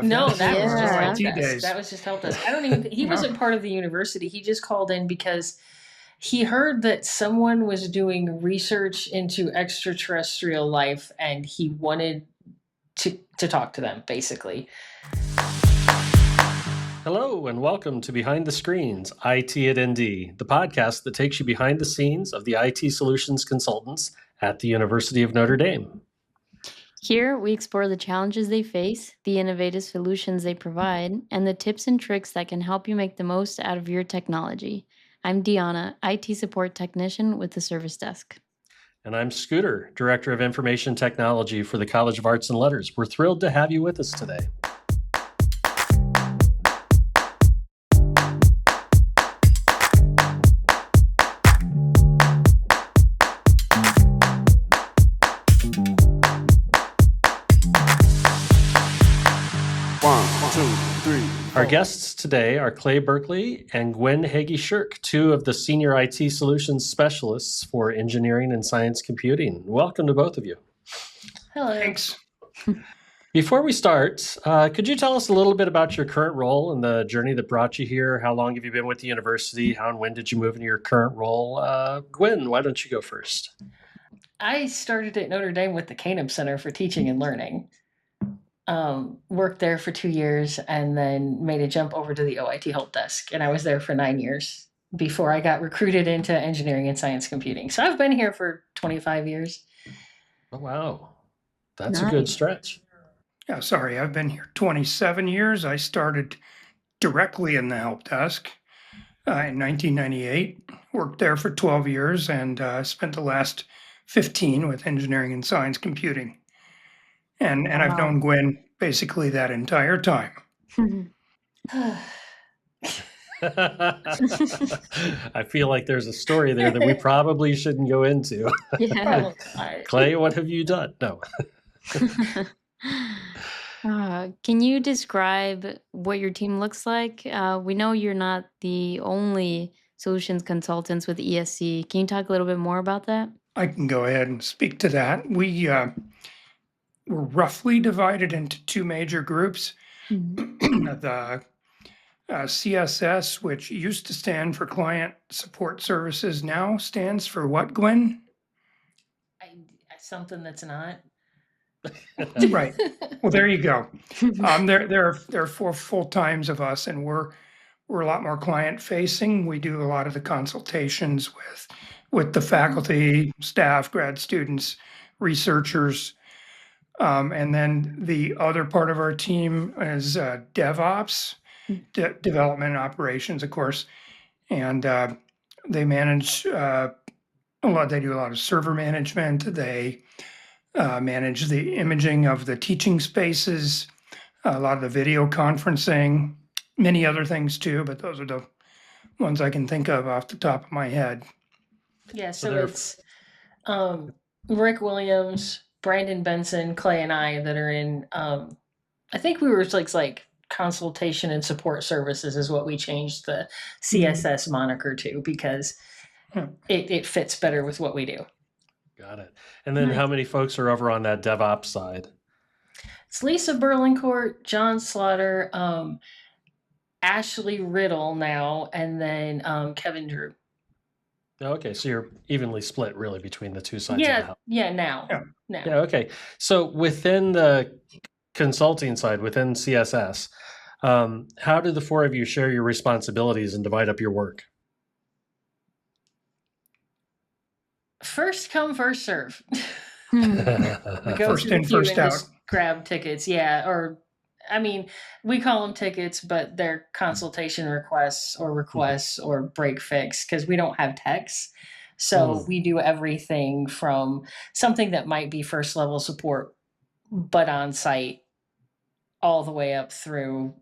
No, that was just Yeah. help IT desk. days. That was just help desk. I don't even. He No. wasn't part of the university. He just called in because he heard that someone was doing research into extraterrestrial life, and he wanted to talk to them, basically. Hello and welcome to Behind the Screens, IT at ND, the podcast that takes you behind the scenes of the IT solutions consultants at the University of Notre Dame. Here, we explore the challenges they face, the innovative solutions they provide, and the tips and tricks that can help you make the most out of your technology. I'm Deanna, IT support technician with the service desk. And I'm Scooter, Director of Information Technology for the College of Arts and Letters. We're thrilled to have you with us today. Our guests today are Clay Berkeley and Gwen Hagee-Shirk, two of the senior IT solutions specialists for engineering and science computing. Welcome to both of you. Hello. Thanks. Before we start, could you tell us a little bit about your current role and the journey that brought you here? How long have you been with the university? How and when did you move into your current role? Gwen, why don't you go first? I started at Notre Dame with the Canum Center for Teaching and Learning. Worked there for 2 years and then made a jump over to the OIT help desk. And I was there for 9 years before I got recruited into engineering and science computing. So I've been here for 25 years. Oh, wow. That's a good Nice. stretch. Yeah, sorry, I've been here 27 years. I started directly in the help desk in 1998, worked there for 12 years, and spent the last 15 with engineering and science computing. And I've Wow. known Gwen basically that entire time. I feel like there's a story there that we probably shouldn't go into. Yeah. Clay, what have you done? No. Can you describe what your team looks like? We know you're not the only solutions consultants with ESC. Can you talk a little bit more about that? I can go ahead and speak to that. We're roughly divided into two major groups. The CSS, which used to stand for Client Support Services, now stands for what, Gwen? Something that's not. Right. Well, there you go. There are four full times of us, and we're a lot more client facing. We do a lot of the consultations with the faculty, staff, grad students, researchers. And then the other part of our team is DevOps, development and operations, of course. And they manage a lot. They do a lot of server management. They manage the imaging of the teaching spaces, a lot of the video conferencing, many other things too, but those are the ones I can think of off the top of my head. Yeah, so it's Rick Williams, Brandon Benson, Clay, and I that are in, I think we were like consultation and support services is what we changed the CSS moniker to because it fits better with what we do. Got it. And then how many folks are over on that DevOps side? It's Lisa Burlingcourt, John Slaughter, Ashley Riddle now, and then Kevin Drew. Okay, so you're evenly split really between the two sides of the house. Now. Yeah, okay. So within the consulting side, within CSS, how do the four of you share your responsibilities and divide up your work? First come, first serve. We go first in, first out. Grab tickets, yeah. Or, I mean, we call them tickets, but they're consultation requests or break fix because we don't have techs. So we do everything from something that might be first level support, but on site, all the way up through,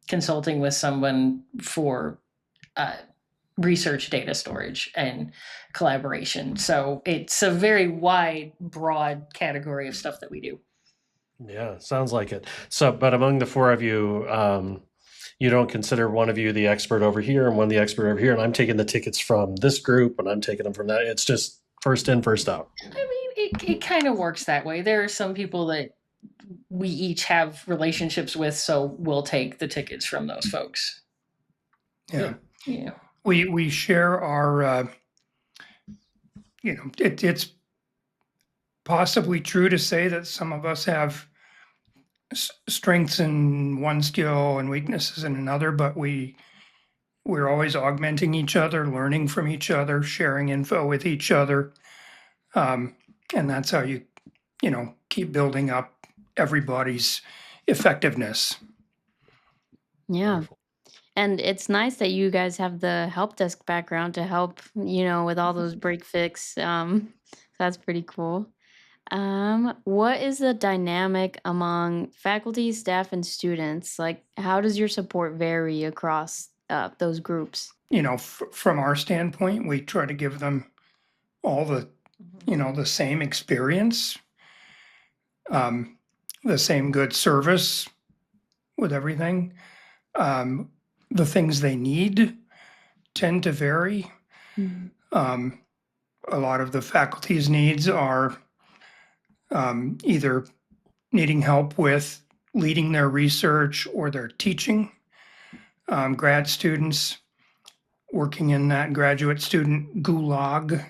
consulting with someone for research data storage and collaboration. So it's a very wide, broad category of stuff that we do. Yeah, sounds like it. So, but among the four of you, you don't consider one of you the expert over here and one the expert over here, and I'm taking the tickets from this group and I'm taking them from that. It's just first in, first out. I mean, it kind of works that way. There are some people that we each have relationships with, so we'll take the tickets from those folks. Yeah. Yeah. We share our, it's possibly true to say that some of us have strengths in one skill and weaknesses in another, but we're always augmenting each other, learning from each other, sharing info with each other. And that's how you keep building up everybody's effectiveness. Yeah. Wonderful. And it's nice that you guys have the help desk background to help, with all those break fix. That's pretty cool. What is the dynamic among faculty, staff, and students? Like, how does your support vary across those groups? From our standpoint, we try to give them all the the same experience, the same good service with everything. The things they need tend to vary. Mhm. A lot of the faculty's needs are either needing help with leading their research or their teaching. Grad students working in that graduate student gulag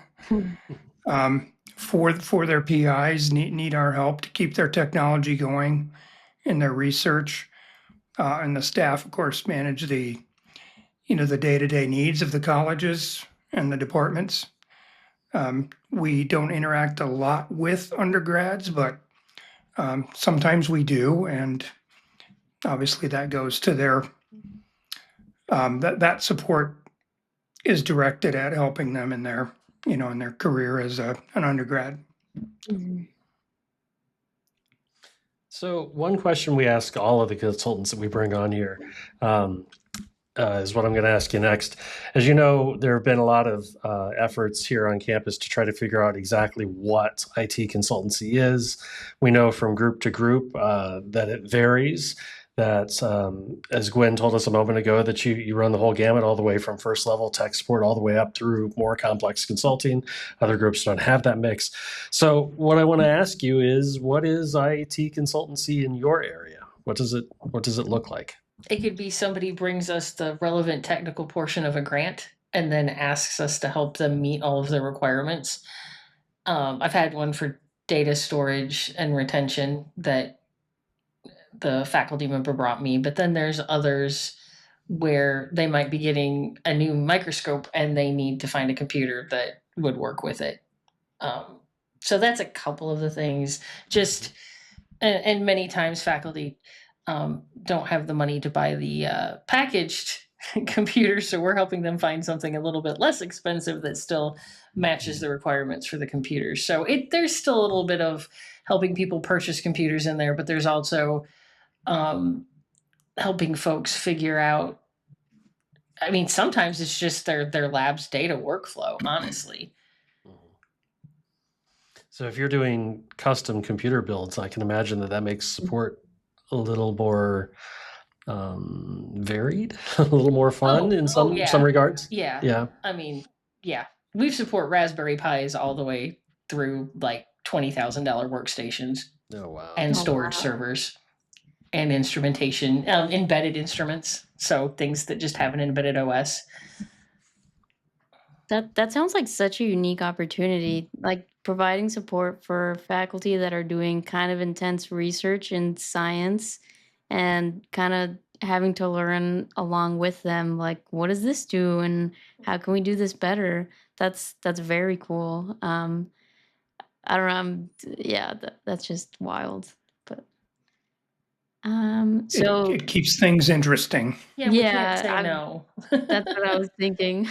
for their PIs need our help to keep their technology going in their research. And the staff, of course, manage the day-to-day needs of the colleges and the departments. We don't interact a lot with undergrads, but sometimes we do, and obviously that goes to their that support is directed at helping them in their in their career as an undergrad. Mhm. So one question we ask all of the consultants that we bring on here is what I'm going to ask you next. As you know, there have been a lot of efforts here on campus to try to figure out exactly what IT consultancy is. We know from group to group that it varies. That, as Gwen told us a moment ago, that you run the whole gamut all the way from first level tech support all the way up through more complex consulting. Other groups don't have that mix. So what I want to ask you is, what is IT consultancy in your area? What does it look like? It could be somebody brings us the relevant technical portion of a grant and then asks us to help them meet all of the requirements. I've had one for data storage and retention that the faculty member brought me, but then there's others where they might be getting a new microscope and they need to find a computer that would work with it. So that's a couple of the things. Just and many times faculty don't have the money to buy the packaged computer, so we're helping them find something a little bit less expensive that still matches the requirements for the computers. So there's still a little bit of helping people purchase computers in there, but there's also helping folks figure out. I mean, sometimes it's just their lab's data workflow, honestly. So if you're doing custom computer builds, I can imagine that makes support a little more varied, a little more fun in some regards. Yeah. Yeah. I mean, yeah, we support Raspberry Pis all the way through like $20,000 workstations. Oh wow. And storage servers and instrumentation, embedded instruments. So things that just have an embedded OS. That sounds like such a unique opportunity, like providing support for faculty that are doing kind of intense research in science and kind of having to learn along with them, like, what does this do and how can we do this better? That's very cool. I don't know. That's just wild. But so It keeps things interesting. Yeah, we can't say no. That's what I was thinking.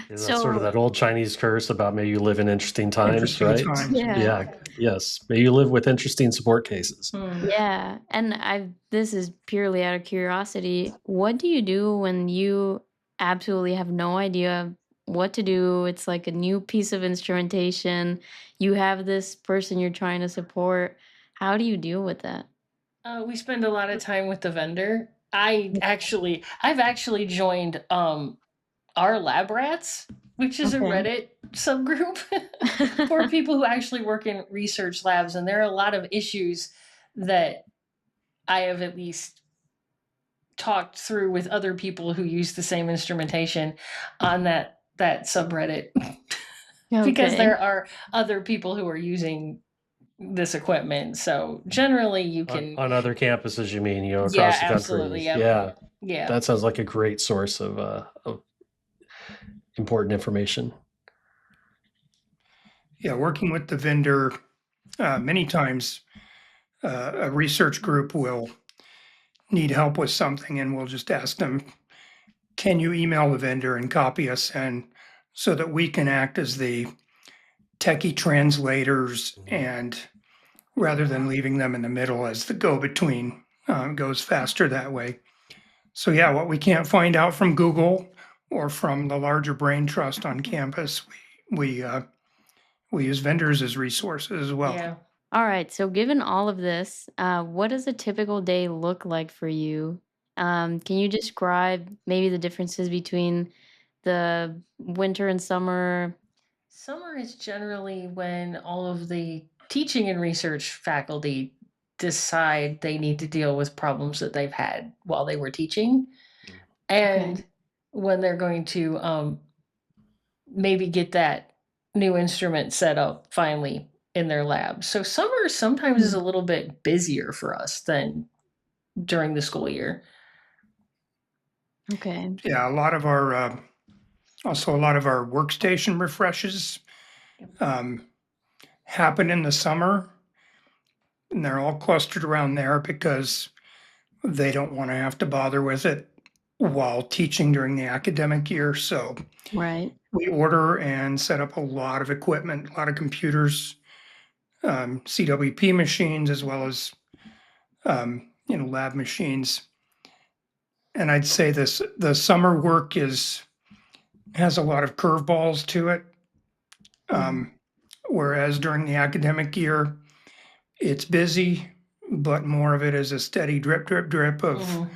Is that sort of that old Chinese curse about may you live in interesting times, right? Yeah. Yes. May you live with interesting support cases. Yeah. And this is purely out of curiosity. What do you do when you absolutely have no idea what to do? It's like a new piece of instrumentation. You have this person you're trying to support. How do you deal with that? We spend a lot of time with the vendor. I've actually joined our Lab Rats, which is a Reddit subgroup for people who actually work in research labs, and there are a lot of issues that I have at least talked through with other people who use the same instrumentation on that subreddit. Because there are other people who are using this equipment. So generally you can on other campuses, you mean, across yeah, the country. absolutely. Yeah. That sounds like a great source of important information. Yeah, working with the vendor, many times a research group will need help with something and we'll just ask them, can you email the vendor and copy us in so that we can act as the techie translators, and rather than leaving them in the middle as the go-between, goes faster that way. So yeah, what we can't find out from Google or from the larger brain trust on campus, we use vendors as resources as well. Yeah. All right. So, given all of this, what does a typical day look like for you? Can you describe maybe the differences between the winter and summer? Summer is generally when all of the teaching and research faculty decide they need to deal with problems that they've had while they were teaching, and when they're going to maybe get that new instrument set up finally in their lab. So summer sometimes is a little bit busier for us than during the school year. Okay. Yeah, a lot of our workstation refreshes happen in the summer, and they're all clustered around there because they don't want to have to bother with it while teaching during the academic year. So Right. we order and set up a lot of equipment, a lot of computers, CWP machines, as well as lab machines. And I'd say the summer work has a lot of curveballs to it. Whereas during the academic year, it's busy, but more of it is a steady drip, drip, drip of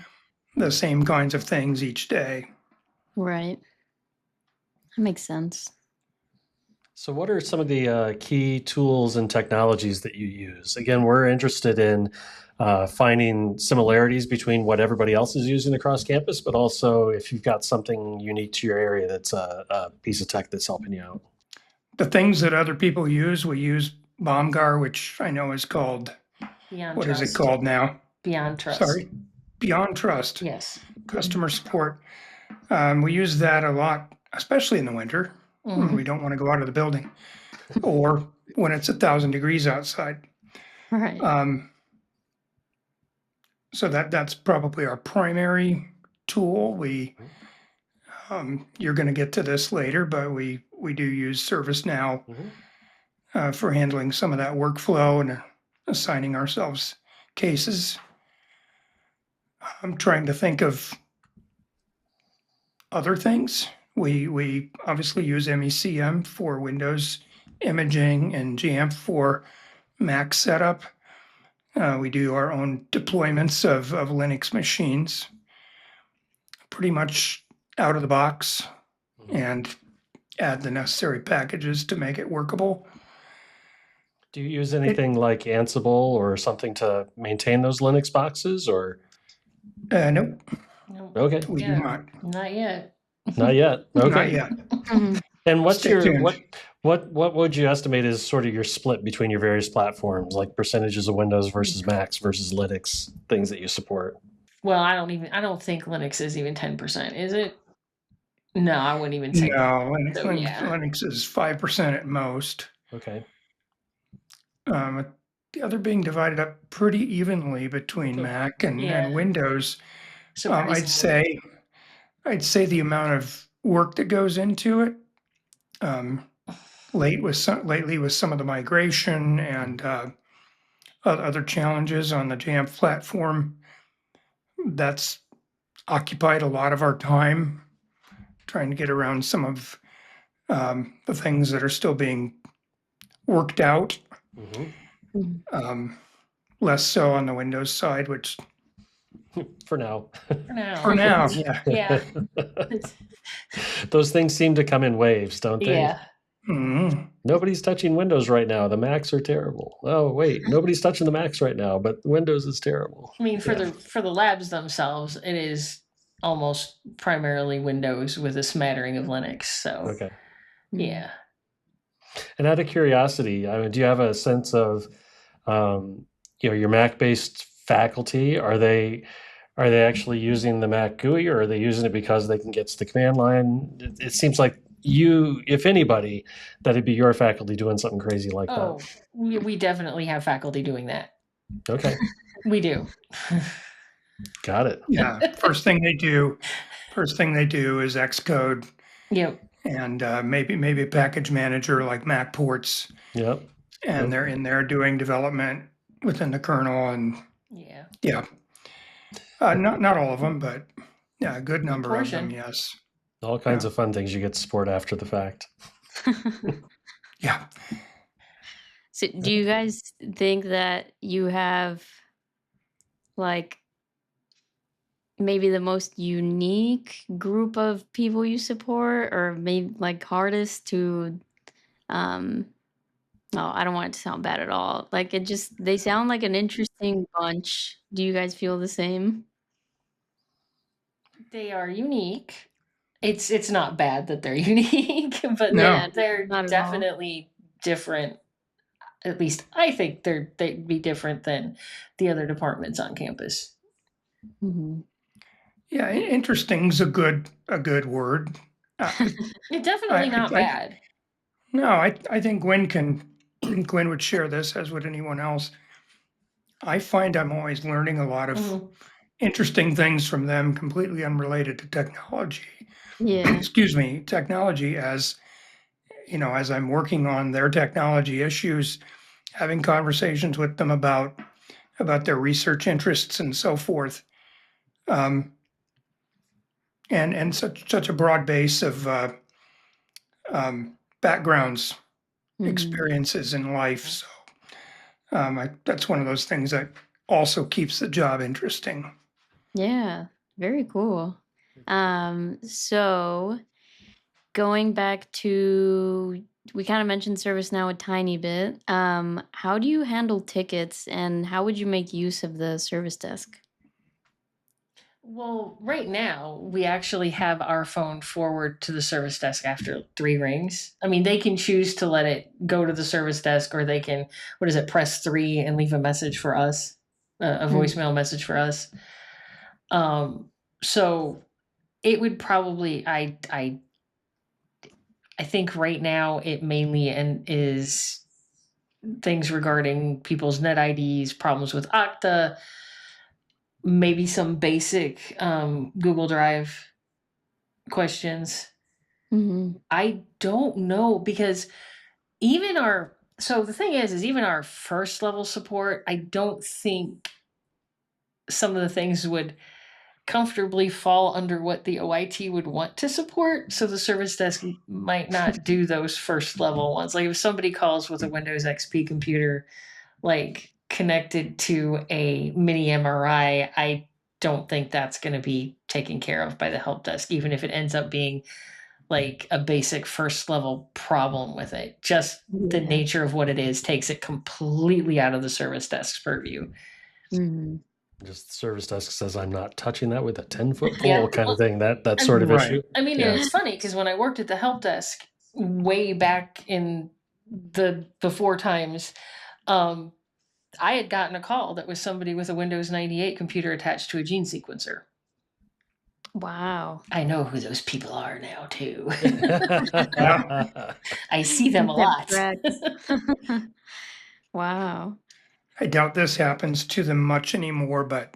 the same kinds of things each day. Right. That makes sense. So what are some of the key tools and technologies that you use? Again, we're interested in finding similarities between what everybody else is using across campus, but also if you've got something unique to your area that's a piece of tech that's helping you out. The things that other people use, we use Bomgar, which I know is called, Beyond what Trust. is it called now? Beyond Trust. Sorry, Beyond Trust. Yes. Customer support. We use that a lot, especially in the winter when we don't want to go out of the building, or when it's 1,000 degrees outside. Right. So that's probably our primary tool. You're going to get to this later, but we do use ServiceNow for handling some of that workflow and assigning ourselves cases. I'm trying to think of other things. We obviously use MECM for Windows imaging and Jamf for Mac setup. We do our own deployments of Linux machines, pretty much out of the box, and add the necessary packages to make it workable. Do you use anything like Ansible or something to maintain those Linux boxes, or? Nope. Okay. We do not. Not yet. Not yet. Okay. Not yet. And what's Stay your tuned. what would you estimate is sort of your split between your various platforms, like percentages of Windows versus Macs versus Linux, things that you support? Well, I don't think Linux is even 10%, is it? No, I wouldn't even say that. No, So, yeah. Linux is 5% at most. Okay. The other being divided up pretty evenly between Mac and Windows. I'd say the amount of work that goes into it, lately with some of the migration and other challenges on the Jamf platform, that's occupied a lot of our time trying to get around some of the things that are still being worked out. Less so on the Windows side, which For now. for now, yeah. Yeah. Those things seem to come in waves, don't they? Yeah. Nobody's touching Windows right now. The Macs are terrible. Oh, wait, nobody's touching the Macs right now, but Windows is terrible. I mean, for the labs themselves, it is almost primarily Windows with a smattering of Linux. So, Okay. Yeah. And out of curiosity, I mean, do you have a sense of, your Mac-based faculty? Are they actually using the Mac GUI, or are they using it because they can get to the command line? It seems like you, if anybody, that'd be your faculty doing something crazy like that. We definitely have faculty doing that. Okay. We do. Got it. Yeah. First thing they do is Xcode. Yep. And maybe a package manager like MacPorts. Yep. And they're in there doing development within the kernel, and not all of them, but a good number of them. Yes. All kinds of fun things you get to support after the fact. Yeah. So do you guys think that you have like maybe the most unique group of people you support, or maybe like hardest to no, I don't want it to sound bad at all. Like they sound like an interesting bunch. Do you guys feel the same? They are unique. It's not bad that they're unique, but No. they're definitely different. At least I think they'd be different than the other departments on campus. Mm-hmm. Yeah, interesting's a good word. It's definitely not bad. No, I think Gwen would share this, as would anyone else. I find I'm always learning a lot of interesting things from them, completely unrelated to technology. Yeah. Excuse me, technology, as as I'm working on their technology issues, having conversations with them about their research interests and so forth. And such a broad base of backgrounds, experiences in life. So that's one of those things that also keeps the job interesting. Yeah, very cool. So going back to, we kind of mentioned ServiceNow a tiny bit. How do you handle tickets, and how would you make use of the service desk? Well, right now, we actually have our phone forward to the service desk after 3 rings. I mean, they can choose to let it go to the service desk, or they can, press 3 and leave a message for us, a voicemail message for us. So it would probably, I think right now it mainly is things regarding people's net IDs, problems with Okta, maybe some basic Google Drive questions. I don't know, because so the thing is even our first level support, I don't think some of the things would comfortably fall under what the OIT would want to support. So the service desk might not do those first level ones. Like if somebody calls with a Windows XP computer, like connected to a mini MRI, I don't think that's going to be taken care of by the help desk, even if it ends up being like a basic first level problem with it. Just the nature of what it is takes it completely out of the service desk's purview. Just the service desk says, I'm not touching that with a 10-foot pole kind of thing, that sort of issue. I mean, it's funny because when I worked at the help desk way back in the before times, I had gotten a call that was somebody with a Windows 98 computer attached to a gene sequencer. Wow. I know who those people are now, too. I see them a lot. Wow. I doubt this happens to them much anymore, but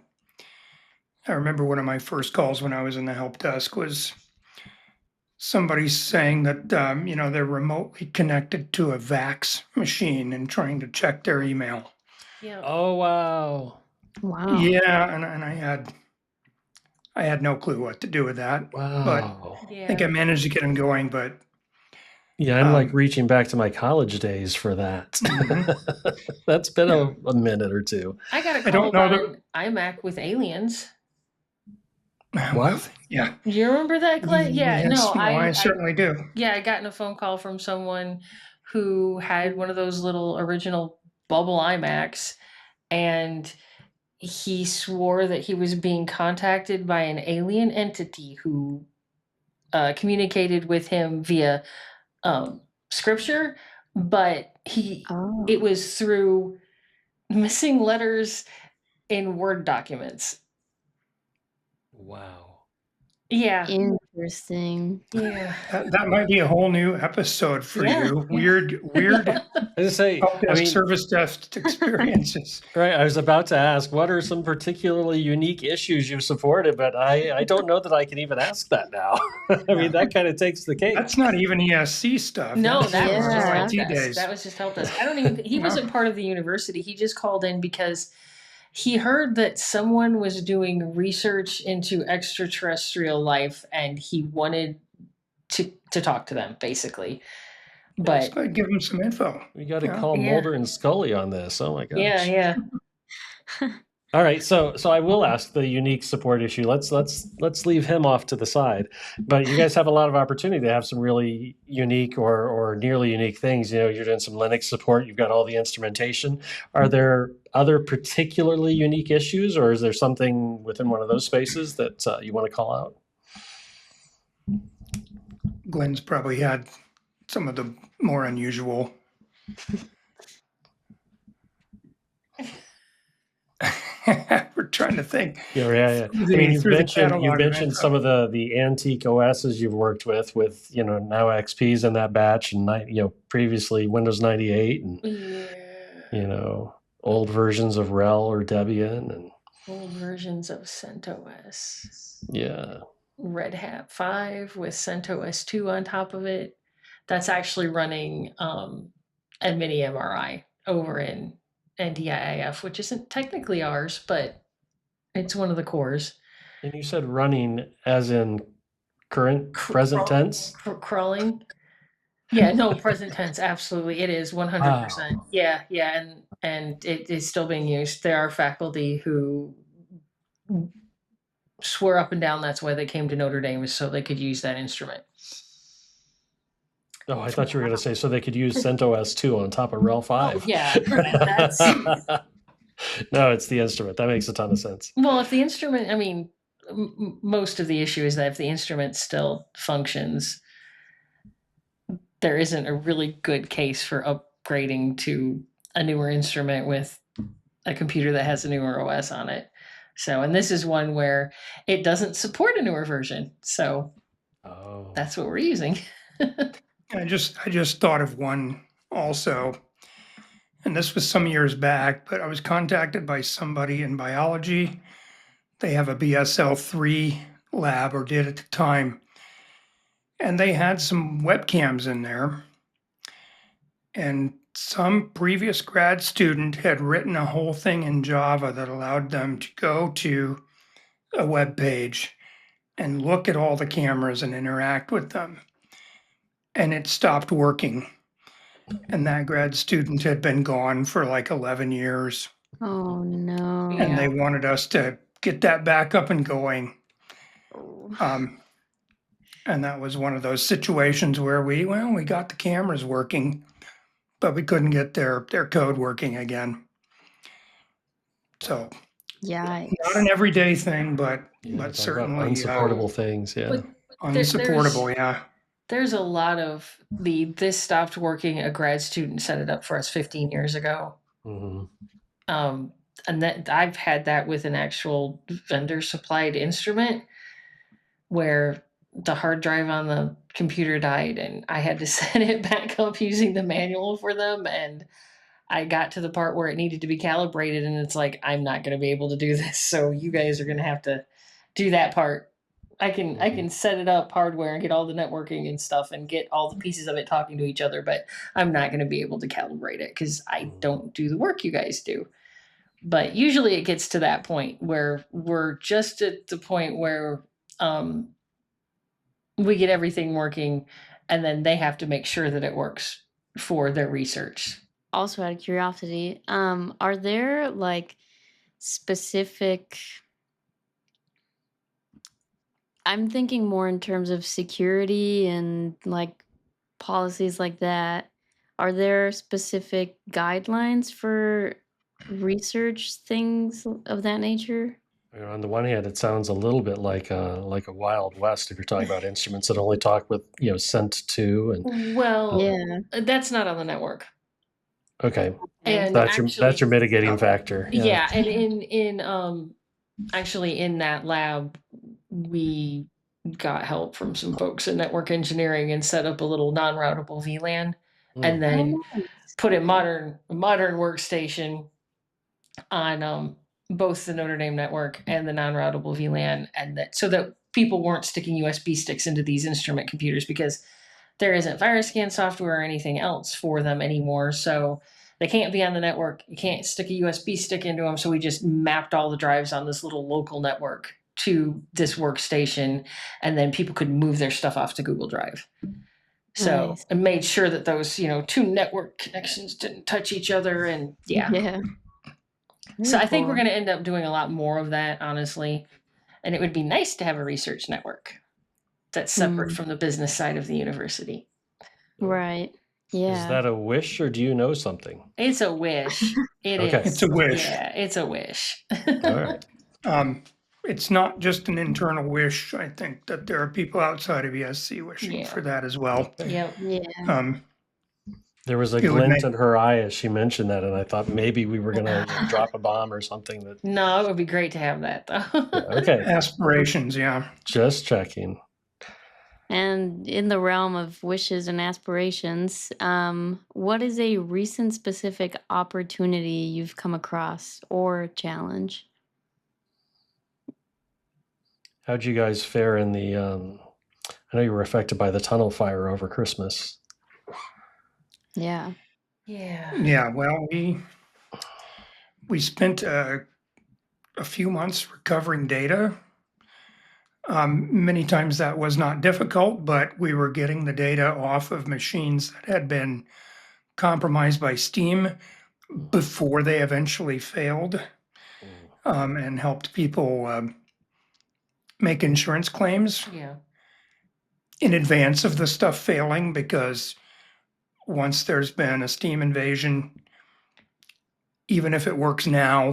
I remember one of my first calls when I was in the help desk was somebody saying that, they're remotely connected to a VAX machine and trying to check their email. Yeah. Oh, wow. Wow. Yeah, and I had no clue what to do with that. Wow. But I think I managed to get them going, but yeah, I'm like reaching back to my college days for that. That's been a minute or two. I got a call about an iMac with aliens. What? Yeah. Do you remember that, Clay? Yeah, Yes, no, I certainly do. I gotten a phone call from someone who had one of those little original bubble iMacs, and he swore that he was being contacted by an alien entity who communicated with him via scripture, but Oh. it was through missing letters in Word documents. Wow. Yeah. Interesting. Yeah. That might be a whole new episode for Yeah, you. yeah. Weird I just say, help I desk, mean, service desk experiences. right. I was about to ask, what are some particularly unique issues you've supported? But I don't know that I can even ask that now. I mean, that kind of takes the cake. That's not even ESC stuff. No, That's that was just Yeah. help IT desk. days. That was just help desk. I don't even. He No. wasn't part of the university. He just called in because he heard that someone was doing research into extraterrestrial life, and he wanted to talk to them, basically. Just But gotta give them some info. We got to Yeah. call Yeah. Mulder and Scully on this. Oh my gosh. yeah. All right, so I will ask the unique support issue. Let's leave him off to the side. But you guys have a lot of opportunity to have some really unique or nearly unique things. You know, you're doing some Linux support. You've got all the instrumentation. Are there other particularly unique issues, or is there something within one of those spaces that you want to call out? Gwen's probably had some of the more unusual. We're trying to think. Yeah. I mean, you've mentioned some of the antique OSs you've worked with now XPs in that batch, and previously Windows 98, and old versions of RHEL or Debian, and Old versions of CentOS. Yeah. Red Hat 5 with CentOS 2 on top of it. That's actually running a mini MRI over in NDIIF, which isn't technically ours, but it's one of the cores. And you said running as in present tense? Crawling. Yeah, no, present tense, absolutely. It is 100%. Wow. Yeah, and it is still being used. There are faculty who swear up and down that's why they came to Notre Dame, is so they could use that instrument. Oh, I thought you were going to say so they could use CentOS 2 on top of RHEL 5. Oh, yeah, that's... No, it's the instrument. That makes a ton of sense. Well, if the instrument, I mean, most of the issue is that if the instrument still functions, there isn't a really good case for upgrading to a newer instrument with a computer that has a newer OS on it. So, and this is one where it doesn't support a newer version. So that's what we're using. I just thought of one also, and this was some years back, but I was contacted by somebody in biology. They have a BSL-3 lab, or did at the time, and they had some webcams in there, and some previous grad student had written a whole thing in Java that allowed them to go to a web page and look at all the cameras and interact with them. And it stopped working. And that grad student had been gone for like 11 years. Oh, no. And they wanted us to get that back up and going. And that was one of those situations where we got the cameras working, but we couldn't get their code working again. So yeah, not an everyday thing, but certainly unsupportable things. Yeah. Unsupportable. Yeah. There's a lot of this stopped working. A grad student set it up for us 15 years ago. Mm-hmm. And that I've had that with an actual vendor supplied instrument where the hard drive on the computer died and I had to set it back up using the manual for them. And I got to the part where it needed to be calibrated, and it's like, I'm not going to be able to do this. So you guys are going to have to do that part. I can set it up hardware and get all the networking and stuff and get all the pieces of it talking to each other, but I'm not going to be able to calibrate it because I don't do the work you guys do. But usually it gets to that point where we're just at the point where we get everything working, and then they have to make sure that it works for their research. Also, out of curiosity, are there like specific I'm thinking more in terms of security and like policies like that. Are there specific guidelines for research things of that nature? On the one hand, it sounds a little bit like a Wild West if you're talking about instruments that only talk with sent to and Well, Yeah. that's not on the network. okay, And that's actually, your mitigating factor. yeah, and in actually in that lab, we got help from some folks in network engineering and set up a little non-routable VLAN, and then Oh, nice. put a modern workstation on both the Notre Dame network and the non-routable VLAN, and that so that people weren't sticking USB sticks into these instrument computers because there isn't virus scan software or anything else for them anymore. So they can't be on the network. You can't stick a USB stick into them. So we just mapped all the drives on this little local network to this workstation, and then people could move their stuff off to Google Drive. So Nice. it made sure that those, two network connections didn't touch each other. And yeah. Yeah. So Very I think we're cool. going to end up doing a lot more of that, honestly. And it would be nice to have a research network that's separate from the business side of the university. Right. Yeah. Is that a wish or do you know something? It's a wish. It is. Okay. It's a wish. Yeah, it's a wish. All right. It's not just an internal wish. I think that there are people outside of ESC wishing Yeah. for that as well. Yep. Yeah. There was a It would glint make- in her eye as she mentioned that, and I thought maybe we were going to drop a bomb or something. That No, it would be great to have that, though. okay, Aspirations, yeah. just checking. And in the realm of wishes and aspirations, what is a recent specific opportunity you've come across or challenge? How'd you guys fare in the? I know you were affected by the tunnel fire over Christmas. Yeah. Yeah. Yeah, well, we spent a few months recovering data. Many times that was not difficult, but we were getting the data off of machines that had been compromised by Steam before they eventually failed, and helped people make insurance claims Yeah. in advance of the stuff failing, because once there's been a Steam invasion, even if it works now,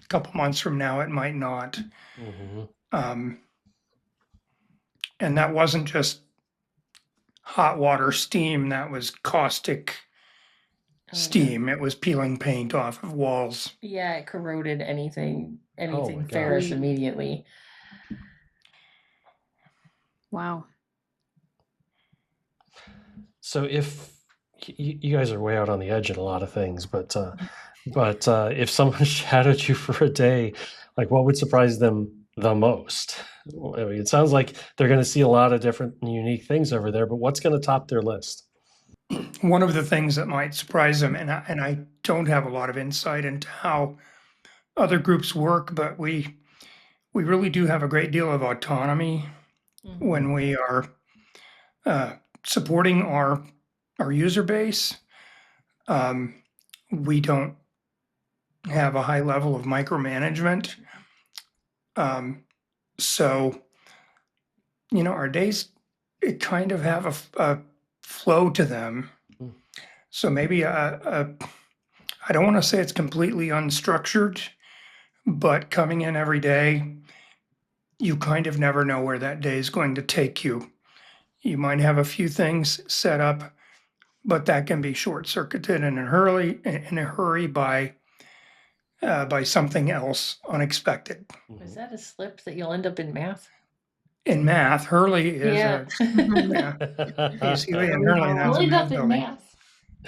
a couple months from now, it might not. Mm-hmm. And that wasn't just hot water steam, that was caustic steam. It was peeling paint off of walls. Yeah, it corroded anything God. ferrous immediately. Wow. So if you guys are way out on the edge in a lot of things, but if someone shadowed you for a day, like what would surprise them the most? I mean, it sounds like they're going to see a lot of different and unique things over there, but what's going to top their list? One of the things that might surprise them, and I don't have a lot of insight into how other groups work, but we really do have a great deal of autonomy when we are supporting our user base. We don't have a high level of micromanagement. So, our days, it kind of have a flow to them. So maybe I don't want to say it's completely unstructured, but coming in every day, you kind of never know where that day is going to take you. You might have a few things set up, but that can be short-circuited in a hurry by something else unexpected. Is that a slip that you'll end up in math? In math, Hurley is Yeah. basically in Hurley. That's We'll a end math up in building. math.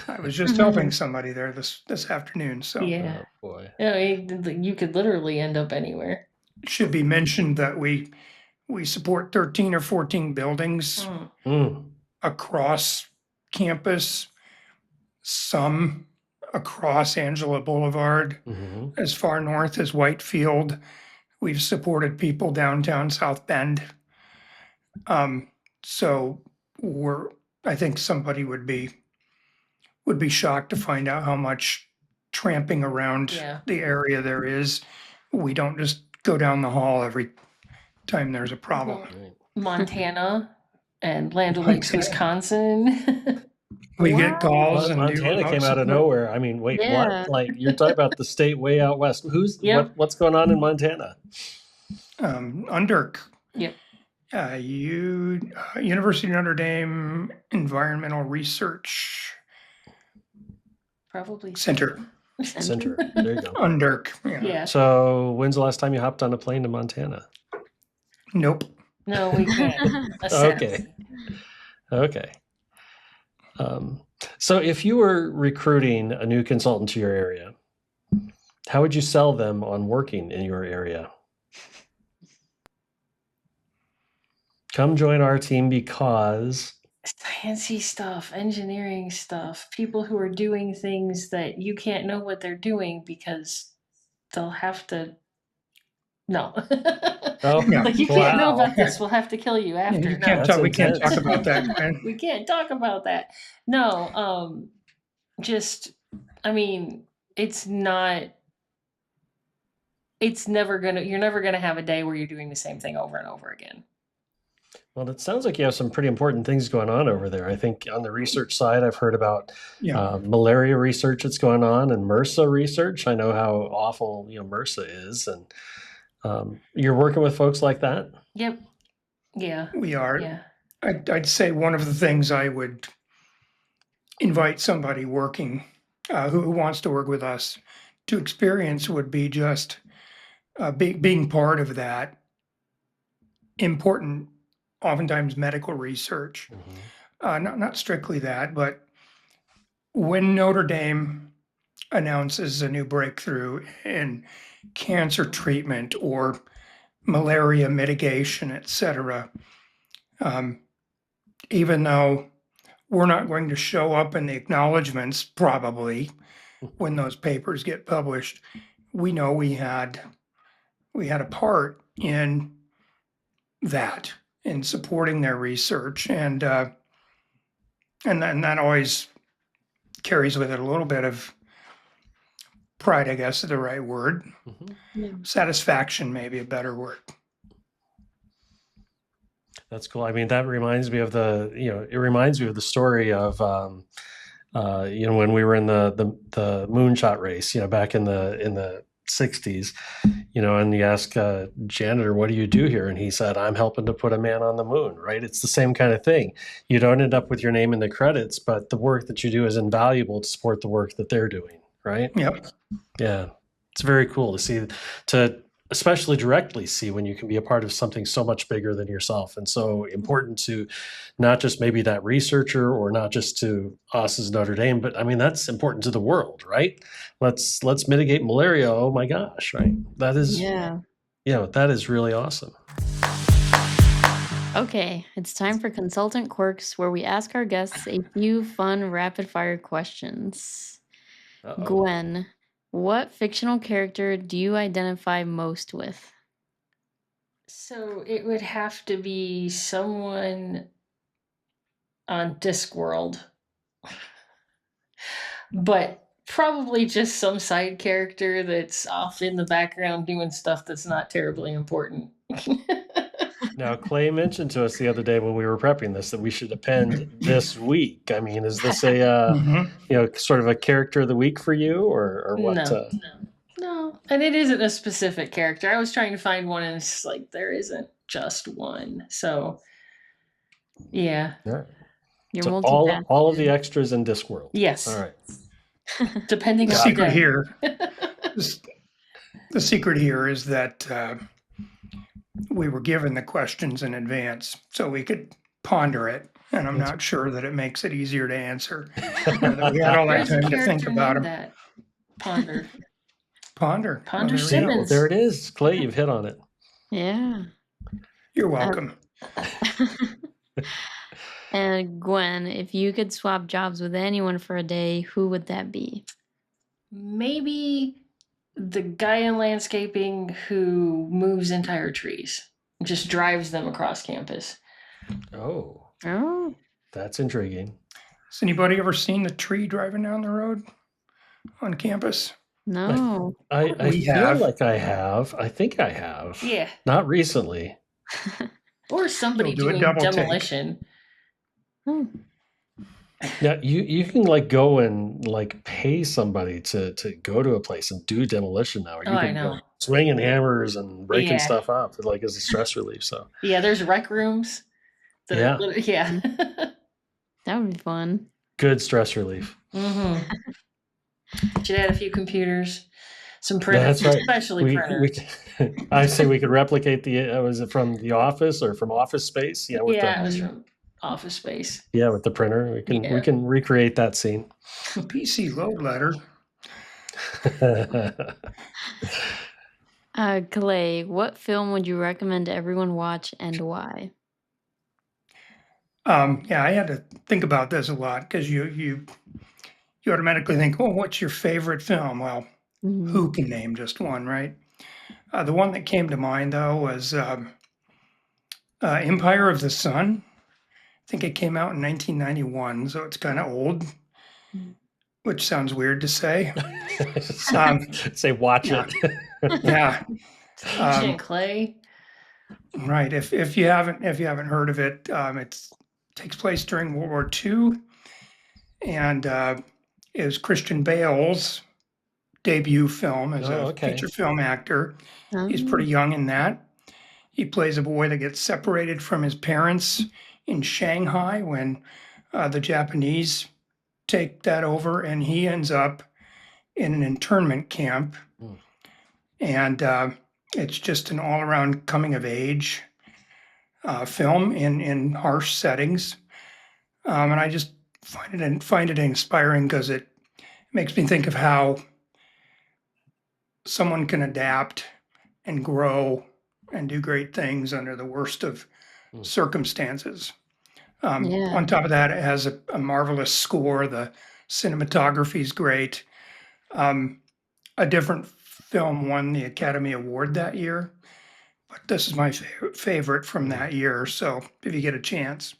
I was just helping somebody there this afternoon, so Yeah. Oh boy. You could literally end up anywhere. it should be mentioned that we support 13 or 14 buildings across campus, some across Angela Boulevard, as far north as Whitefield. We've supported people downtown South Bend. So I think somebody would be shocked to find out how much tramping around Yeah. the area there is. We don't just go down the hall every time there's a problem. Right. Montana and Land O'Lakes, Wisconsin. We get Wow. calls and do Montana came remote out of support. nowhere. I mean, wait, Yeah. what? Like, you're talking about the state way out west. Yep. What's going on in Montana? UNDERC, Yep. University of Notre Dame Environmental Research Probably. Center, Center. There you go. UNDERC. Yeah. Yeah. So, when's the last time you hopped on a plane to Montana? Nope. No, we can't. assess. Okay. So, if you were recruiting a new consultant to your area, how would you sell them on working in your area? Come join our team because Sciencey stuff, engineering stuff, people who are doing things that you can't know what they're doing because they'll have to. No. Oh, Yeah. Like, you can't know wow. about this. We'll have to kill you Yeah, after. you No. can't That's talk, we can't intense. talk about that, Gwen. We can't talk about that. No, just, I mean, it's never you're never gonna have a day where you're doing the same thing over and over again. Well, it sounds like you have some pretty important things going on over there. I think on the research side, I've heard about Yeah. malaria research that's going on and MRSA research. I know how awful MRSA is, and you're working with folks like that. Yep. Yeah. We are. Yeah. I'd say one of the things I would invite somebody working who wants to work with us to experience would be just being part of that important, oftentimes medical research. Not strictly that, but when Notre Dame announces a new breakthrough in cancer treatment or malaria mitigation, et cetera, even though we're not going to show up in the acknowledgments probably when those papers get published, we know we had a part in that, in supporting their research, and that always carries with it a little bit of pride, I guess is the right word. Yeah. Satisfaction, maybe a better word. That's cool. I mean, that reminds me of it reminds me of the story of, when we were in the moonshot race, back in the 60s, and you ask a janitor, what do you do here? And he said, I'm helping to put a man on the moon, right? It's the same kind of thing. You don't end up with your name in the credits, but the work that you do is invaluable to support the work that they're doing, right? Yep. Yeah. It's very cool to especially directly see when you can be a part of something so much bigger than yourself, and so important to not just maybe that researcher or not just to us as Notre Dame, but I mean that's important to the world, right? Let's mitigate malaria. Oh my gosh, right? That is that is really awesome. Okay, it's time for Consultant Quirks, where we ask our guests a few fun rapid fire questions. Uh-oh. Gwen, what fictional character do you identify most with? So it would have to be someone on Discworld, but probably just some side character that's off in the background doing stuff that's not terribly important. Now, Clay mentioned to us the other day when we were prepping this that we should append this week. I mean, is this a sort of a character of the week for you, or what? No, and it isn't a specific character. I was trying to find one, and it's just like there isn't just one. So, yeah. You're So multitasking. all of the extras in Discworld. Yes. All right. Depending The on secret the day. here, the secret here is that we were given the questions in advance so we could ponder it, and I'm not sure that it makes it easier to answer. We had all that There's a time to think character about named them. that. Ponder. Ponder. Ponder Well, there we go. Simmons. There it is, Clay. You've hit on it. Yeah. You're welcome. And Gwen, if you could swap jobs with anyone for a day, who would that be? Maybe the guy in landscaping who moves entire trees, just drives them across campus. Oh, Oh, that's intriguing. Has anybody ever seen the tree driving down the road on campus? no. I We feel have. like I have. I think I have. Yeah. Not recently. Or somebody You'll do a doing double take. demolition. Oh, Yeah, you can like go and like pay somebody to go to a place and do demolition now. Or Oh, you I can know. like swinging hammers and breaking Yeah. stuff up like as a stress relief. So Yeah, there's rec rooms. That Yeah. Yeah. that would be fun. good stress relief. hmm Should add a few computers, some printers, That's right. especially printers. I say we could replicate was it from The Office or from Office Space? Yeah, with Yeah, it was from Office Space. with the printer. We Yeah. can recreate that scene. PC load letter. Clay, what film would you recommend everyone watch and why? Yeah, I had to think about this a lot because you automatically think, oh, what's your favorite film? Well, Mhm. who can name just one, right? The one that came to mind though was Empire of the Sun. I think it came out in 1991, so it's kind of old, Mm. which sounds weird to say. Say watch yeah. it. Yeah, Ancient Clay. right. If you haven't heard of it, it takes place during World War II, and is Christian Bale's debut film as a feature film actor. He's pretty young in that. He plays a boy that gets separated from his parents in Shanghai when the Japanese take that over, and he ends up in an internment camp. Mm. And it's just an all-around coming-of-age film in harsh settings, and I just find it inspiring because it makes me think of how someone can adapt and grow and do great things under the worst of circumstances. Yeah. On top of that, it has a marvelous score. The cinematography is great. A different film won the Academy Award that year, but this is my favorite from that year. So if you get a chance.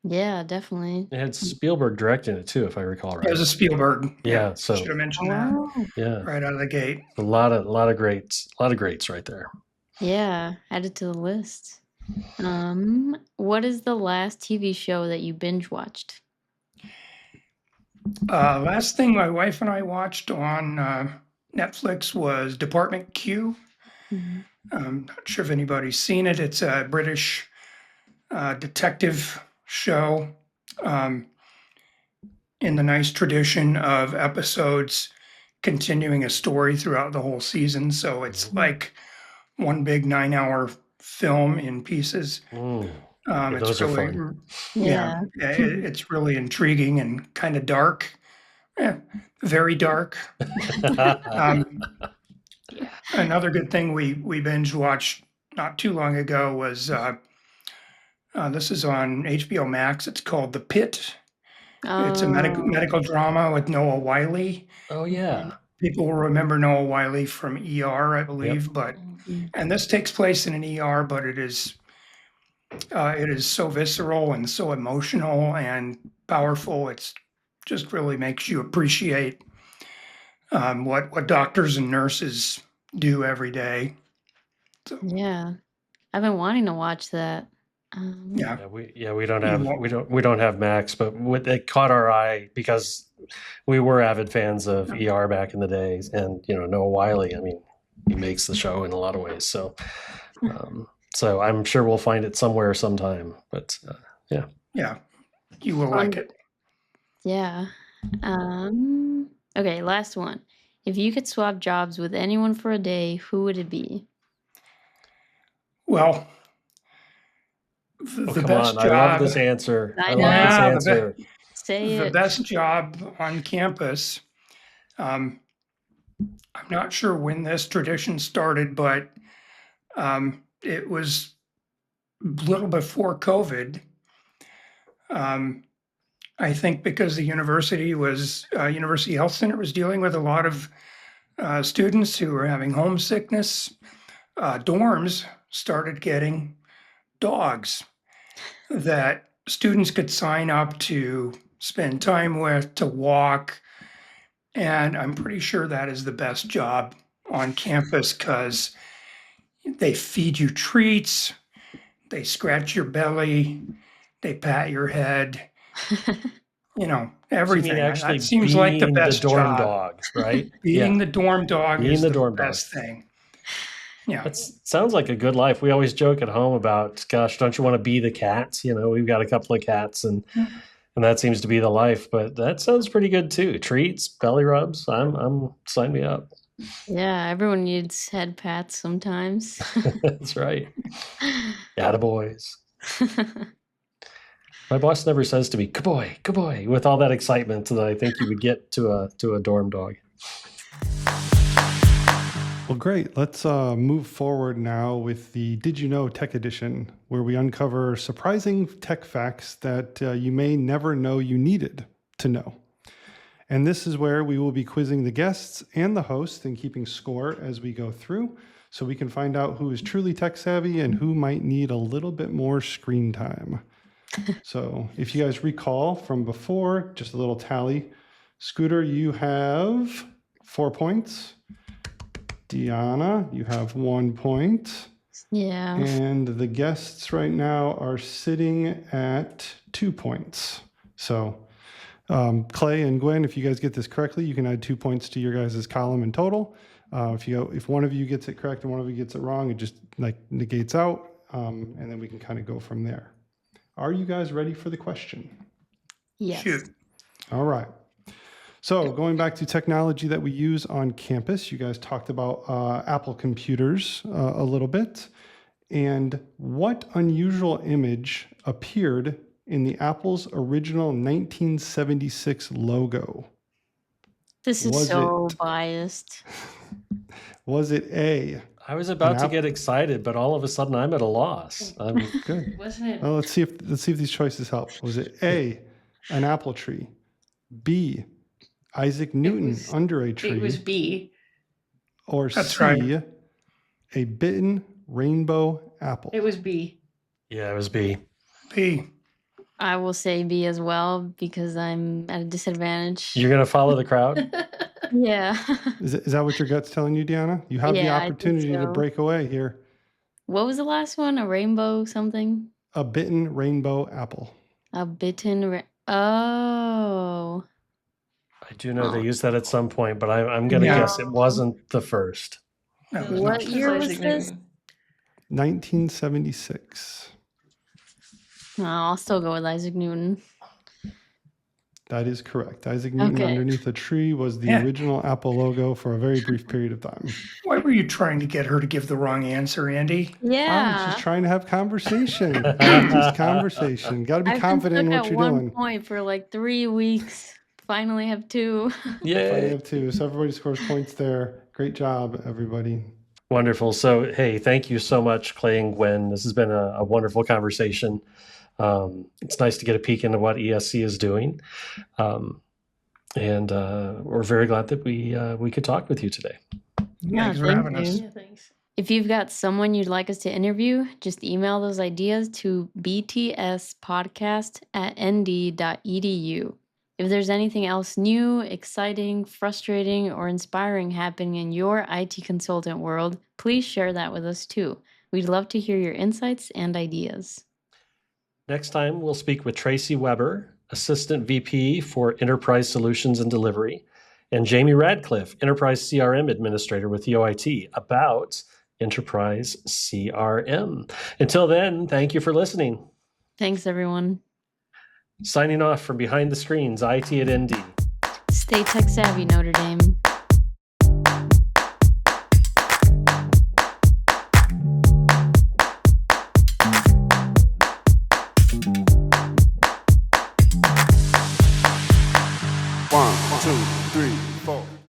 Yeah, definitely. It had Spielberg directing it too, if I recall right. It was a Spielberg. Yeah, so should have mentioned that yeah, right out of the gate. a lot of greats right there. Yeah, add it to the list. What is the last TV show that you binge watched? Last thing my wife and I watched on Netflix was Department Q. Mhm. Not sure if anybody's seen it. It's a British detective show in the nice tradition of episodes continuing a story throughout the whole season. So it's like one big 9-hour film in pieces. Yeah, those are really, fun. Yeah. it's really intriguing and kind of dark. Very dark. Another good thing we binge watched not too long ago was this is on HBO Max. It's called The Pit. It's a medical drama with Noah Wyle. Oh yeah. People will remember Noah Wyle from ER, I believe, but and this takes place in an ER, but it is so visceral and so emotional and powerful. It's just really makes you appreciate what doctors and nurses do every day. So, Yeah. I've been wanting to watch that. yeah. We don't have Max, but it caught our eye because we were avid fans of ER back in the days, and Noah Wyle. I mean, he makes the show in a lot of ways. So, so I'm sure we'll find it somewhere sometime. But yeah, You will like it. Yeah. Okay, last one. If you could swap jobs with anyone for a day, who would it be? Well, the come best on! job. I love this answer. I I know. love this answer. Say The it. best job on campus. I'm not sure when this tradition started, but it was a little before COVID. I think because the University Health Center was dealing with a lot of students who were having homesickness. Dorms started getting dogs that students could sign up to spend time with, to walk. And I'm pretty sure that is the best job on campus because they feed you treats. They scratch your belly. They pat your head. So Everything. you mean actually That seems like the being best the dorm job. dog, right? Being the dorm dog Being is the the dorm dog. best thing. Yeah. That sounds like a good life. We always joke at home about, gosh, don't you want to be the cats? We've got a couple of cats, and that seems to be the life. But that sounds pretty good too. Treats, belly rubs. I'm sign me up. Yeah, everyone needs head pats sometimes. That's right. Attaboys. My boss never says to me, "Good boy," with all that excitement that I think you would get to a dorm dog. Well, great. Let's move forward now with the Did You Know Tech Edition, where we uncover surprising tech facts that you may never know you needed to know. And this is where we will be quizzing the guests and the host and keeping score as we go through, so we can find out who is truly tech savvy and who might need a little bit more screen time. So if you guys recall from before, just a little tally. Scooter, you have 4 points. Deanna, you have 1 point. Yeah. And the guests right now are sitting at 2 points. So Clay and Gwen, if you guys get this correctly, you can add 2 points to your guys' column in total. If one of you gets it correct and one of you gets it wrong, it just negates out, and then we can kind of go from there. Are you guys ready for the question? Yes. Shoot. All right. So going back to technology that we use on campus, you guys talked about Apple computers a little bit. And what unusual image appeared in the Apple's original 1976 logo? This is so biased. Was it A? I was about to get excited, but all of a sudden I'm at a loss. I'm Good. Wasn't it? Well, let's see if these choices help. Was it A, an apple tree? B, Isaac Newton under a tree? It was B. Or That's C, right. a bitten rainbow apple? It was B. Yeah, it was B. B. I will say B as well because I'm at a disadvantage. You're going to follow the crowd? Yeah. Is that what your gut's telling you, Deanna? You have the Yeah, I think opportunity to so. break away here. What was the last one? A rainbow something? A bitten rainbow apple. A bitten Oh. I do know they used that at some point, but I'm going to Yeah. guess it wasn't the first. No, it was What not. year was Isaac this? Newton. 1976. No, I'll still go with Isaac Newton. That is correct. Isaac Newton Okay. underneath a tree was the Yeah. original Apple logo for a very brief period of time. Why were you trying to get her to give the wrong answer, Andy? I was Yeah. just trying to have conversation. Just conversation. Got to be I've confident in been what stuck you're at one doing. point for like 3 weeks. Finally have 2. Finally Yay. have 2. So everybody scores points there. Great job, everybody. Wonderful. So, hey, thank you so much, Clay and Gwen. This has been a wonderful conversation. It's nice to get a peek into what ESC is doing. And we're very glad that we could talk with you today. Yeah, Thanks for thank having us. you. Yeah, thanks. If you've got someone you'd like us to interview, just email those ideas to btspodcast@nd.edu. If there's anything else new, exciting, frustrating, or inspiring happening in your IT consultant world, please share that with us too. We'd love to hear your insights and ideas. Next time, we'll speak with Tracy Weber, Assistant VP for Enterprise Solutions and Delivery, and Jamie Radcliffe, Enterprise CRM Administrator with UIT, about Enterprise CRM. Until then, thank you for listening. Thanks, everyone. Signing off from behind the screens, IT at ND. Stay tech savvy, Notre Dame. One, two, three, four.